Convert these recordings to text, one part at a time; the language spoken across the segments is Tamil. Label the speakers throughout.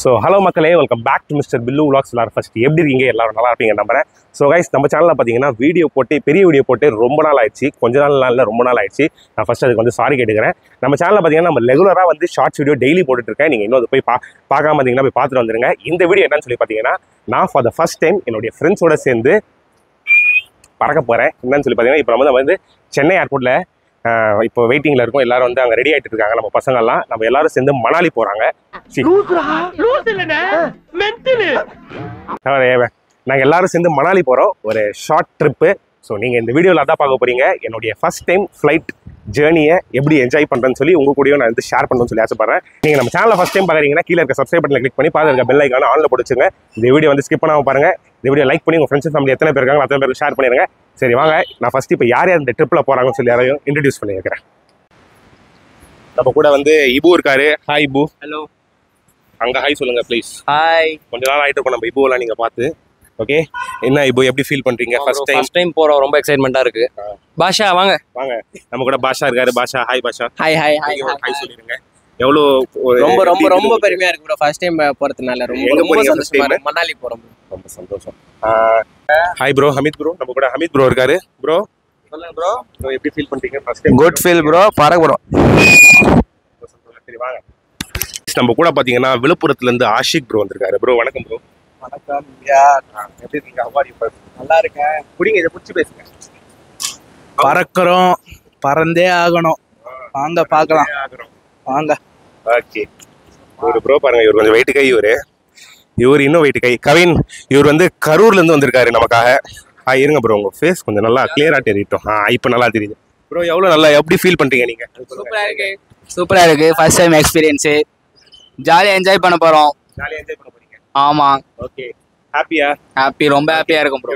Speaker 1: ஸோ ஹலோ மக்களே, welcome back to mister Billu vlogs. எல்லாரும் ஃபர்ஸ்ட் எப்படி இருக்கீங்க? எல்லாரும் நல்லா இருப்பீங்க நம்புறேன். ஸோ கைஸ், நம்ம சேனலில் பார்த்தீங்கன்னா வீடியோ போட்டு பெரிய வீடியோ போட்டு ரொம்ப நாள் ஆயிடுச்சு. கொஞ்ச நாள் இல்லை, ரொம்ப நாள் ஆயிடுச்சு. நான் ஃபர்ஸ்ட் அதுக்கு வந்து சாரி கேட்டுக்கிறேன். நம்ம சேனலில் பார்த்தீங்கன்னா நம்ம ரெகுலராக வந்து ஷார்ட்ஸ் வீடியோ டெய்லி போட்டுருக்கேன். நீங்கள் இன்னும் அதை போய் பார்க்காம பார்த்தீங்கன்னா போய் பார்த்துட்டு வந்துருங்க. இந்த வீடியோ என்னன்னு சொல்லி பார்த்தீங்கன்னா, நான் ஃபார் த ஃபர்ஸ்ட் டைம் என்னுடைய ஃப்ரெண்ட்ஸோட சேர்ந்து பறக்க போகிறேன். என்னன்னு சொல்லி பார்த்தீங்கன்னா, இப்போ நம்ம வந்து சென்னை ஏர்போர்ட்டில் இப்போ வெயிட்டிங்கில் இருக்கும். எல்லாரும் வந்து அங்கே ரெடி ஆகிட்டு இருக்காங்க. நம்ம பசங்கள்லாம் நம்ம எல்லாரும் சேர்ந்து மணாலி போகிறாங்க. நாங்கள் எல்லாரும் சேர்ந்து மணாலி போகிறோம், ஒரு ஷார்ட் ட்ரிப்பு. ஸோ நீங்கள் இந்த வீடியோவில் அதான் பார்க்க போகிறீங்க. என்னுடைய ஃபர்ஸ்ட் டைம் ஃப்ளைட் ஜேர்னியை எப்படி என்ஜாய் பண்ணுறேன்னு சொல்லி உங்கள் கூடயும் நான் வந்து ஷேர் பண்ணணும்னு சொல்லி ஆசைப்படுறேன். நீங்கள் நம்ம சேனலில் ஃபஸ்ட் டைம் பார்க்குறீங்கன்னா கீழே இருக்க சப்ஸ்கிரைப் பட்டனை கிளிக் பண்ணி பார்த்து இருக்க பெல் ஐக்கான ஆனில் போட்டுச்சுங்க. இந்த வீடியோ வந்து ஸ்கிப் பண்ணாமல் பாருங்கள். இந்த வீடியோ லைக் பண்ணி உங்கள் ஃப்ரெண்ட்ஸ் ஃபேமிலி எத்தனை பேர் இருக்காங்க அத்தனை பேருக்கு ஷேர் பண்ணிடுங்க. சரி வாங்க, நான் ஃபஸ்ட்டு இப்போ யார் யார் இந்த ட்ரிப்பில் போகிறாங்கன்னு சொல்லி யாரையும் இன்ட்ரடியூஸ் பண்ணி வைக்கிறேன். நம்ம கூட வந்து இபு இருக்காரு. ஹாய் இபு.
Speaker 2: ஹலோ.
Speaker 1: அங்கே ஹாய் சொல்லுங்கள் ப்ளீஸ்.
Speaker 2: ஹாய்.
Speaker 1: கொஞ்ச நாள் ஆகிட்டு இருக்கோம் நம்ம இபுவெல்லாம் நீங்கள் பார்த்து. ஓகே, என்ன இபு எப்படி ஃபீல் பண்ணுறீங்க? ஃபர்ஸ்ட் டைம்
Speaker 2: போகிறோம், ரொம்ப எக்ஸைட்மெண்ட்டாக இருக்குது. பாஷா வாங்க
Speaker 1: வாங்க. நம்ம கூட பாஷா இருக்காரு. பாஷா ஹாய். பாஷா
Speaker 2: ஹாய். ஹாய் ஹாய்
Speaker 1: ஹாய் சொல்லிடுங்க. எவ்வளோ
Speaker 2: ரொம்ப ரொம்ப ரொம்ப பெருமையாக இருக்கு ப்ரோ. ஃபர்ஸ்ட் டைம் போகிறதுனால ரொம்ப சந்தோஷமா இருக்கு. மணாலி போகிறோம்,
Speaker 1: ரொம்ப சந்தோஷம். Hi bro, Hameed bro. நம்ம கூட ஹமீத் ப்ரோ இருக்காரு. ப்ரோ
Speaker 2: சொல்லுங்க ப்ரோ.
Speaker 1: எப்படி ஃபீல் பண்ணுறீங்க? First time
Speaker 2: good feel bro. பறக்க போகிறோம்.
Speaker 1: சரி வாங்க. நம்ம கூட பார்த்தீங்கன்னா விழுப்புரத்துலேருந்து ஆஷிக் ப்ரோ வந்திருக்காரு. ப்ரோ வணக்கம் ப்ரோ.
Speaker 2: வணக்கம்.
Speaker 1: எப்படி இருக்கீங்க? அவ்வாடி
Speaker 2: நல்லா இருக்கேன்.
Speaker 1: பிடிங்க, இதை பிடிச்சி பேசுங்க.
Speaker 3: பறக்கிறோம், பறந்தே ஆகணும். வாங்க பார்க்கலாம், வாங்க.
Speaker 1: ஓகே, ஒரு ப்ரோ பாருங்க, இவர் கொஞ்சம் வெயிட் கை. இவர் இன்னும் வெயிட் கை. கவின், இவர் வந்து கரூர்லேருந்து வந்திருக்காரு நமக்காக. இருங்க ப்ரோ, உங்கள் ஃபேஸ் கொஞ்சம் நல்லா கிளியராக தெரியிட்டோம். இப்போ நல்லா தெரியுது ப்ரோ. எவ்வளோ நல்லா எப்படி ஃபீல் பண்ணுறீங்க நீங்கள்?
Speaker 2: சூப்பராக இருக்கு. First time experience. ஜாலியாக என்ஜாய் பண்ண போகிறோம்.
Speaker 1: ஜாலியாக என்ஜாய் பண்ண போறீங்க?
Speaker 2: ஆமாம்.
Speaker 1: ஓகே, ஹாப்பியா?
Speaker 2: ஹாப்பி, ரொம்ப ஹாப்பியாக இருக்கும் ப்ரோ.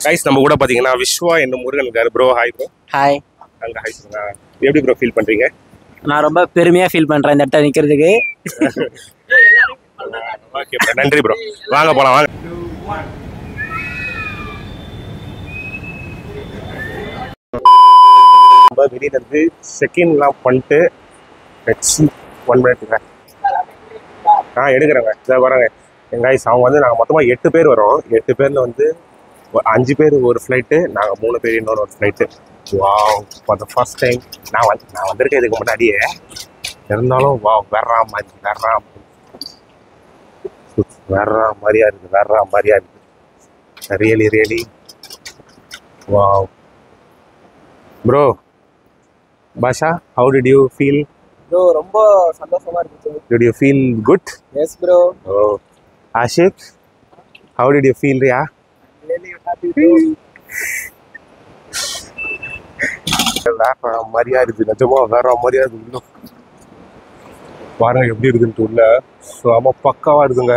Speaker 1: கைஸ், நம்ம கூட பாத்தீங்கன்னா விஸ்வா என்ன முருகன் இருக்காரு. Bro hi bro.
Speaker 2: ஹாய்.
Speaker 1: அங்க ஹாய் சொல்லுங்க. எப்படி ப்ரோ ஃபீல் பண்றீங்க?
Speaker 2: நான் ரொம்ப பெருமையாக ஃபீல் பண்ணுறேன் இந்த இடத்துல நிற்கிறதுக்கு.
Speaker 1: ஓகே ப்ரோ, நன்றி ப்ரோ. வாங்க போலாம் வாங்க. நம்ம வெளியில இருந்து செக்இன்லாம் பண்ணிட்டு 1 மினிட்டுங்க. எடுக்கிறேங்க. இதை வரேங்க. கைஸ், அவங்க வந்து நாங்கள் மொத்தமாக 8 பேர் வரோம். 8 பேரில் வந்து 5 பேர் ஒரு ஃப்ளைட்டு, நாங்கள் 3 பேர் இன்னொரு flight. Wow, for the first time நான் வந்திருக்கேன் இதுக்கு முன்னாடியே. இருந்தாலும் வாவ், வேற மாதிரியா இருக்குது. Really wow. Bro Basha, how did you feel?
Speaker 2: Bro ரொம்ப சந்தோஷமா இருந்துச்சு.
Speaker 1: Did you feel good?
Speaker 2: Yes bro.
Speaker 1: Oh, Ashik, how did you feel? Yeah,
Speaker 2: Really happy bro.
Speaker 1: வேற மாதிரியா இருக்கு. நிஜமா வேற மாதிரியா இருக்கு. பாருங்க எப்படி இருக்குன்ட்டு உள்ள. ஆமா, பக்காவா இருக்குங்க.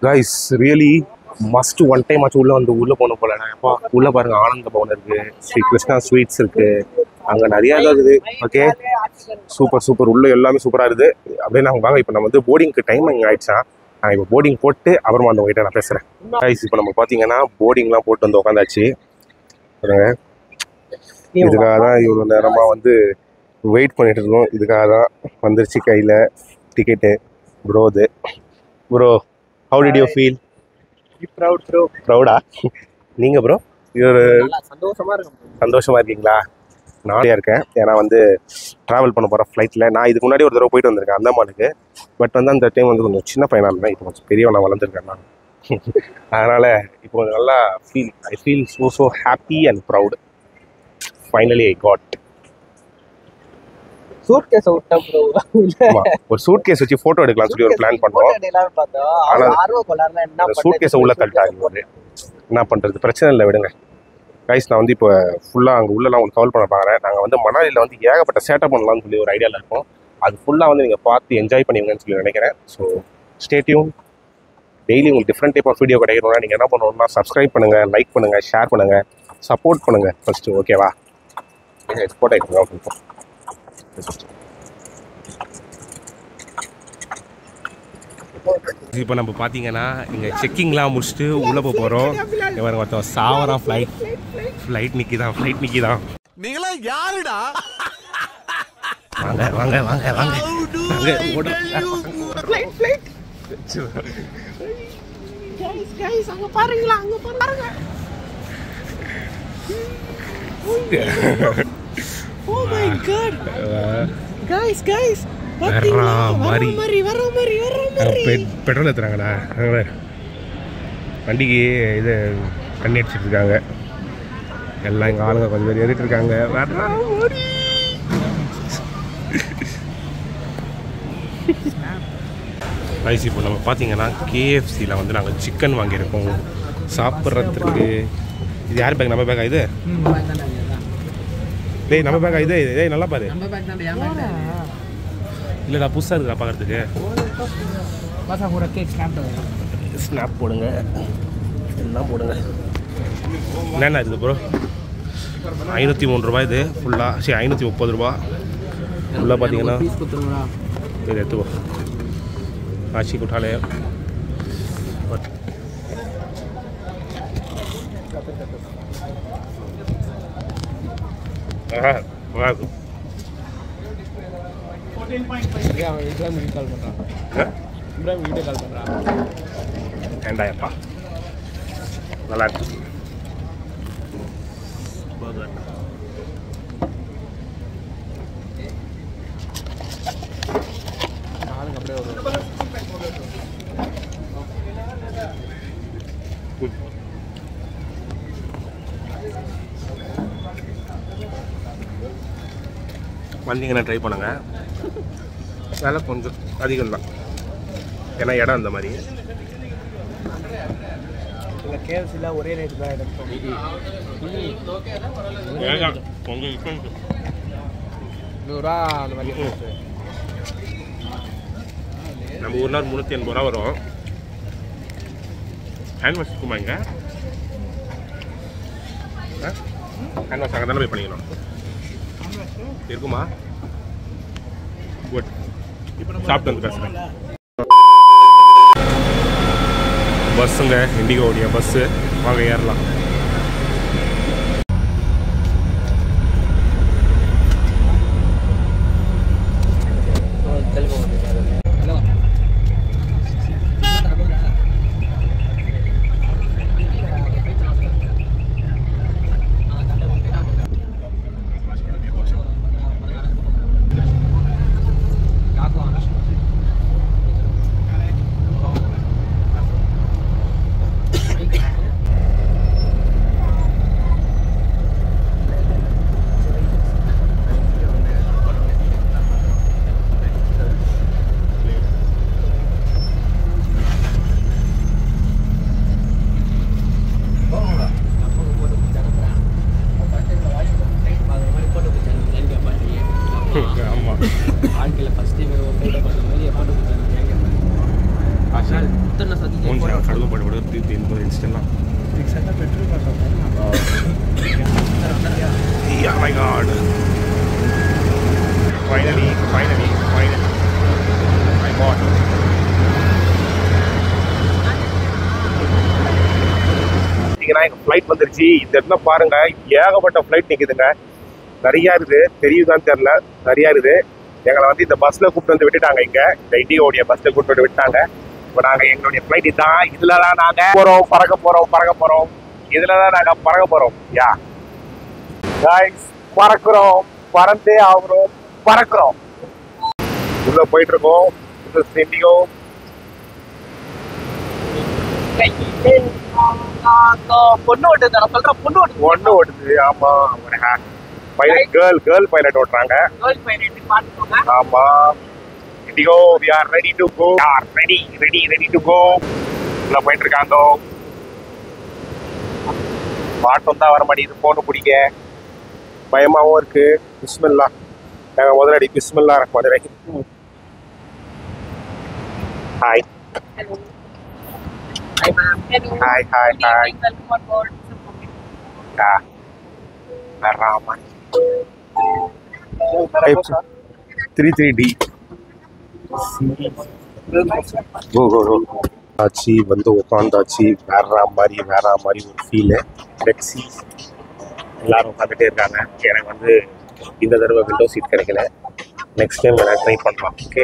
Speaker 1: Guys, really must one time ஆச்சு உள்ள போன போல. எப்பா உள்ள பாருங்க, ஆனந்த பவன் இருக்கு, ஸ்ரீ கிருஷ்ணா ஸ்வீட்ஸ் இருக்கு, அங்க நிறைய இருக்குது. Okay, super. உள்ள எல்லாமே சூப்பரா இருக்குது. அப்படியே நாங்கள் வாங்க. இப்போ நம்ம வந்து போர்டிங்க்கு டைமிங் ஆயிடுச்சா. நான் இப்போ போர்டிங் போட்டு அப்புறமா அந்த உங்ககிட்ட நான் பேசுறேன். கைஸ், இப்போ நம்ம பார்த்தீங்கன்னா போர்டிங்லாம் போட்டு வந்து உட்காந்தாச்சு. பாருங்க, இதுக்காக தான் இவ்வளோ நேரமாக வந்து வெயிட் பண்ணிட்டு இருக்கோம். இதுக்காக தான் வந்துருச்சு கையில் ticket. Bro how did you feel?
Speaker 2: Proud bro.
Speaker 1: ப்ரௌடா? நீங்கள் ப்ரோ? இது சந்தோஷமா இருக்கீங்களா? நானே இருக்கேன். ஏன்னா வந்து ட்ராவல் பண்ண போகிற ஃப்ளைட்டில் நான் இதுக்கு முன்னாடி ஒரு தடவை போயிட்டு வந்திருக்கேன் அந்தமானுக்கு. பட் வந்து அந்த டைம் வந்து கொஞ்சம் சின்ன பையனாக இருந்தேன். இப்போ கொஞ்சம் பெரியவன் நான் வளர்ந்துருக்கேன் நான். அதனால் இப்போ கொஞ்சம் நல்லா I feel so happy and proud. Finally I got.
Speaker 2: Suitcase விட்டா ப்ரோ.
Speaker 1: ஒரு சூட்கேஸ் வச்சு ஃபோட்டோ எடுக்கலாம்னு சொல்லி ஒரு பிளான் பண்ணோம். ஆனால் சூட்கேஸை உள்ள தள்ளிட்டாங்க. என்ன பண்ணுறது, பிரச்சனை இல்லை, விடுங்க. கைஸ், நான் வந்து இப்போ ஃபுல்லாக அங்கே உள்ளலாம் உங்களுக்கு கவர் பண்ண பார்க்குறேன். நாங்கள் வந்து மணாலியில் வந்து ஏகப்பட்ட சேட்டப் பண்ணலாம்னு சொல்லி ஒரு ஐடியாவில் இருக்கோம். அது ஃபுல்லாக வந்து நீங்கள் பார்த்து என்ஜாய் பண்ணுவீங்கன்னு சொல்லி நினைக்கிறேன். So stay tune. டெய்லி உங்களுக்கு டிஃப்ரெண்ட் டைப் ஆஃப் வீடியோ கிடைக்கணும்னா நீங்கள் என்ன பண்ணணும்னா சப்ஸ்கிரைப் பண்ணுங்கள், லைக் பண்ணுங்கள், ஷேர் பண்ணுங்கள், சப்போர்ட் பண்ணுங்கள் ஃபஸ்ட்டு. ஓகேவா? ஃபோட்டோ எடுத்துங்க. இப்போ நம்ம பார்த்தீங்கன்னா இங்கே செக்கிங்லாம் முடிச்சுட்டு உள்ளே போகிறோம். இவங்க ஒருத்தன் சாவரான். ஃப்ளைட் நிற்கிதான்.
Speaker 4: நீங்களா யாருடா?
Speaker 1: வாங்க வாங்க வாங்க வாங்க வாங்க ஓடு ஃளைட் ஃளைட் गाइस அங்க பாருங்களா அங்க பாருங்க ஓ மை காட் गाइस பாத்தீங்களா வர மாதிரி பெட்ரோல் ஏத்துறாங்கடா வண்டிக்கு இது தண்ணி அடிச்சிட்டு இருக்காங்க எல்லாம் எங்கள் ஆளுங்க கொஞ்சம் பேர் ஏறிட்டு இருக்காங்க ரைஸ் இப்போ நம்ம பார்த்தீங்கன்னா கேஎஃப்சியில் வந்து நாங்கள் சிக்கன் வாங்கியிருக்கோம் சாப்பிட்றதுக்கு. இது யார் பேக்? நம்ம பேக்கா இது? டேய் நம்ம பேக்கா இது? டேய் நல்லா பாரு. இல்லைடா புதுசாக இருக்குடா பார்க்குறதுக்கு. ஸ்னாப் போடுங்க எல்லாம் போடுங்க. என்னென்ன இருக்குது ப்ரோ? 503 ரூபாய் இது ஃபுல்லாக. சரி 530 ரூபா ஃபுல்லாக பார்த்தீங்கன்னா. இது எடுத்துக்கோ आशी को उठा ले ஏண்டாயப்பா நல்லா இருக்கு. வந்தீங்கன்னா ட்ரை பண்ணுங்க. விலை கொஞ்சம் அதிகம் தான், ஏன்னா இடம் அந்த மாதிரி.
Speaker 3: கேஎஃப்சியில் ஒரே ரேட்டு தான் எடுத்தோம்.
Speaker 1: கொஞ்சம் டிஃப்ரெண்ட்
Speaker 3: 100 ரூபா அந்த மாதிரி.
Speaker 1: நம்ம ஒரு நாள் 380 ரூபா வரும். ஹேண்ட் வாஷ் இருக்குமா இங்கே? ஹேண்ட் வாஷ் அங்கே தானே போய் பண்ணிக்கணும் இருக்குமா? குட். சாப்பிட்டு வந்து பேசுகிறேன். பஸ்ஸுங்க, இண்டிகோடைய பஸ்ஸு. வாங்க ஏறலாம். Oh my God! Finally, I bought. Flight வந்துருச்சு. இந்த இடத்துல பாருங்க, ஏகப்பட்ட ஃப்ளைட் நிற்குதுங்க. நிறையா இருக்குது, தெரியுதான்னு தெரியல, நிறையா இருக்குது. எங்களை வந்து இந்த பஸ்ஸில் கூப்பிட்டு வந்து விட்டுட்டாங்க. இங்கே இந்த இண்டிகோடைய பஸ்ஸில் கூப்பிட்டு வந்து விட்டாங்க. இப்போ நாங்கள் எங்களுடைய ஃப்ளைட் இதுதான். இதில் தான் நாங்கள் பறக்க போகிறோம். இதில் தான் நாங்கள் பறக்க போகிறோம். யா காய்ஸ், பறக்கிறோம், பறந்தே ஆகிறோம், பறக்கிறோம். உள்ள போயிட்டு இருக்கோம். இண்டிகோ
Speaker 3: பொண்ணு ஓட்டுது. நான் சொல்றேன், பொண்ணு ஓட்டுது.
Speaker 1: ஆமா, பைலட் கேர்ள் பைலட் ஓட்டுறாங்க. ஆமா, indigo we are ready to go. ready to go. உள்ள போயிட்டு இருக்காங்க. பாட்டம் தான் வர மாட்டேங்குது போன பிடிக்க. பயமாவும் இருக்கு. பிஸ்மில்லா. நாங்கள் முதலடி பிஸ்மில்லா ரஹ்மான் ரஹீம். Hi hi. ராமன் 33D ஆச்சு. வந்து உட்காந்தாச்சு. வேற மாதிரி ஒரு ஃபீலு. டெக்ஸி எல்லாரும் உட்காந்துட்டே இருக்காங்க. எனக்கு வந்து இந்த தடவை விண்டோ சீட் கிடைக்கல. நெக்ஸ்ட் டைம் வேணா ட்ரை பண்ணலாம். ஓகே,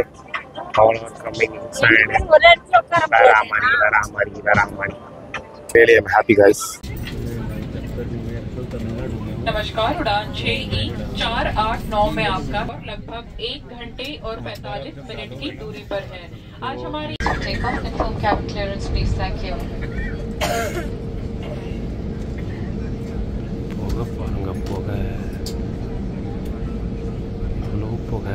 Speaker 1: அவ்வளோ கம்மிங் சைடு வேற மாதிரி really I'm happy guys.
Speaker 4: नमस्कार, उड़ान 6E489 में आपका लगभग 1 घंटे और 45 मिनट की दूरी पर है. आज हमारी take off inform cabin clearance please. Thank you.
Speaker 1: போக இவ்வளோ போக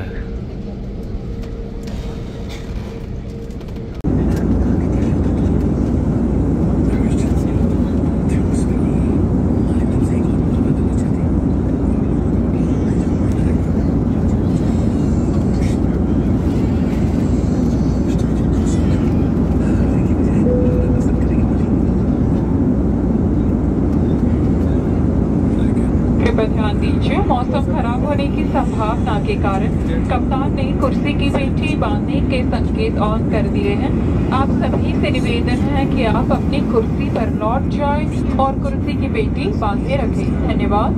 Speaker 4: ध्यान दीजिए, मौसम खराब होने की संभावना के कारण कप्तान ने कुर्सी की पेटी बांधने के संकेत ऑन कर दिए हैं. आप सभी से निवेदन है कि आप अपनी कुर्सी पर लौट जाएं और कुर्सी की पेटी बांधे रखें. धन्यवाद.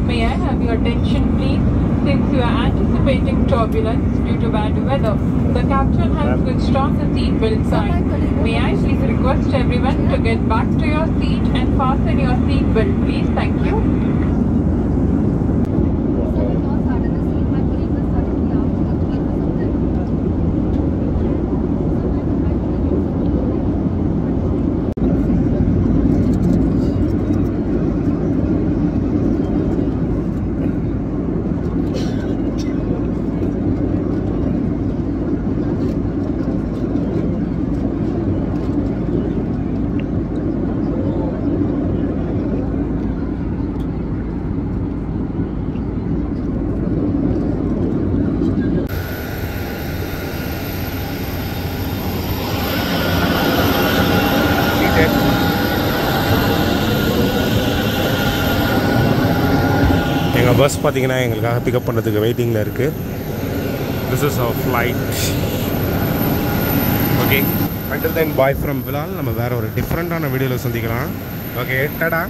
Speaker 4: May I have your attention please? Since you are anticipating turbulence due to bad weather, the captain has switched on the seat belt sign. May I please request everyone to get back to your seat and fasten your seat belt please. Thank you.
Speaker 1: எங்கள் பஸ் பார்த்தீங்கன்னா எங்களுக்காக பிக்கப் பண்ணுறதுக்கு வெயிட்டிங்கில் இருக்குது. This is our flight. Okay, until then bye from Bilal. நம்ம வேறு ஒரு டிஃப்ரெண்ட்டான வீடியோவில் சந்திக்கலாம். ஓகே, டாடா.